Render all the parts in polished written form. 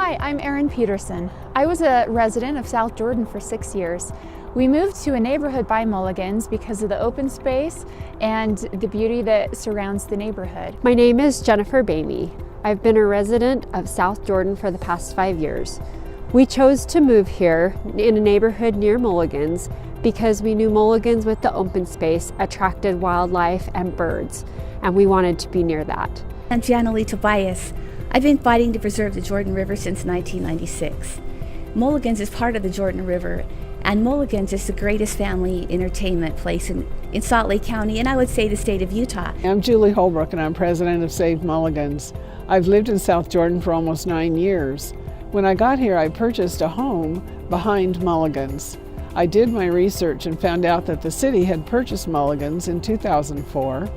Hi, I'm Erin Peterson. I was a resident of South Jordan for 6 years. We moved to a neighborhood by Mulligans because of the open space and the beauty that surrounds the neighborhood. My name is Jennifer Bamey. I've been a resident of South Jordan for the past 5 years. We chose to move here in a neighborhood near Mulligans because we knew Mulligans with the open space attracted wildlife and birds, and we wanted to be near that. I'm Janalee Tobias. I've been fighting to preserve the Jordan River since 1996. Mulligans is part of the Jordan River, and Mulligans is the greatest family entertainment place in Salt Lake County, and I would say the state of Utah. I'm Julie Holbrook, and I'm president of Save Mulligans. I've lived in South Jordan for almost 9 years. When I got here, I purchased a home behind Mulligans. I did my research and found out that the city had purchased Mulligans in 2004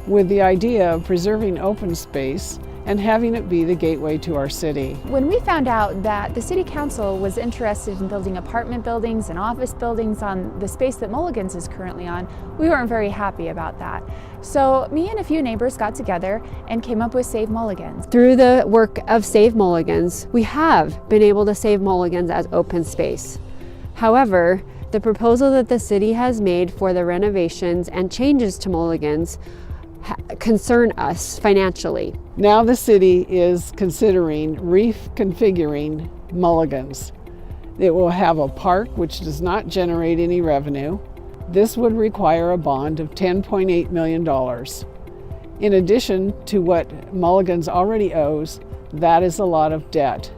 with the idea of preserving open space and having it be the gateway to our city. When we found out that the City Council was interested in building apartment buildings and office buildings on the space that Mulligans is currently on, we weren't very happy about that. So me and a few neighbors got together and came up with Save Mulligans. Through the work of Save Mulligans, we have been able to save Mulligans as open space. However, the proposal that the city has made for the renovations and changes to Mulligans concern us financially. Now the city is considering reconfiguring Mulligans. It will have a park which does not generate any revenue. This would require a bond of $10.8 million. In addition to what Mulligans already owes, that is a lot of debt.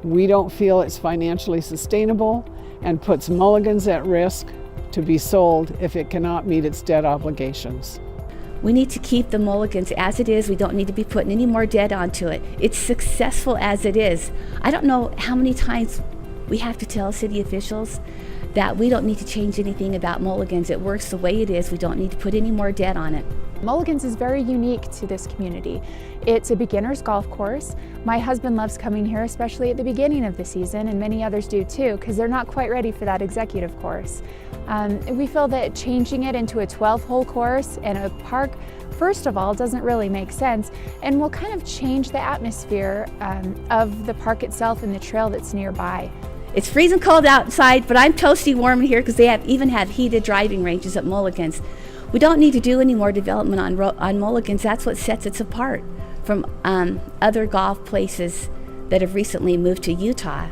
We don't feel it's financially sustainable and puts Mulligans at risk to be sold if it cannot meet its debt obligations. We need to keep the Mulligans as it is. We don't need to be putting any more debt onto it. It's successful as it is. I don't know how many times we have to tell city officials that we don't need to change anything about Mulligans. It works the way it is. We don't need to put any more debt on it. Mulligans is very unique to this community. It's a beginner's golf course. My husband loves coming here, especially at the beginning of the season, and many others do too, because they're not quite ready for that executive course. We feel that changing it into a 12-hole course and a park, first of all, doesn't really make sense, and will kind of change the atmosphere of the park itself and the trail that's nearby. It's freezing cold outside, but I'm toasty warm in here because they even have heated driving ranges at Mulligans. We don't need to do any more development on Mulligans. That's what sets it apart from other golf places that have recently moved to Utah.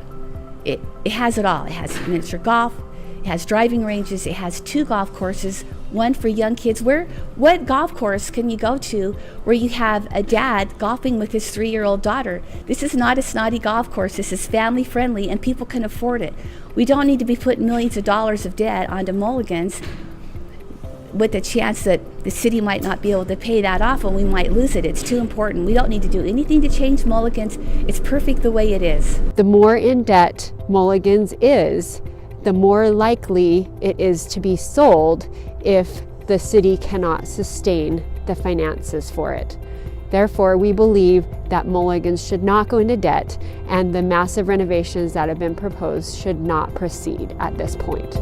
It has it all. It has miniature golf, it has driving ranges, it has 2 golf courses, one for young kids. What golf course can you go to where you have a dad golfing with his 3-year-old daughter? This is not a snotty golf course. This is family friendly and people can afford it. We don't need to be putting millions of dollars of debt onto Mulligans with the chance that the city might not be able to pay that off and we might lose it. It's too important. We don't need to do anything to change Mulligans. It's perfect the way it is. The more in debt Mulligans is, the more likely it is to be sold if the city cannot sustain the finances for it. Therefore, we believe that Mulligans should not go into debt and the massive renovations that have been proposed should not proceed at this point.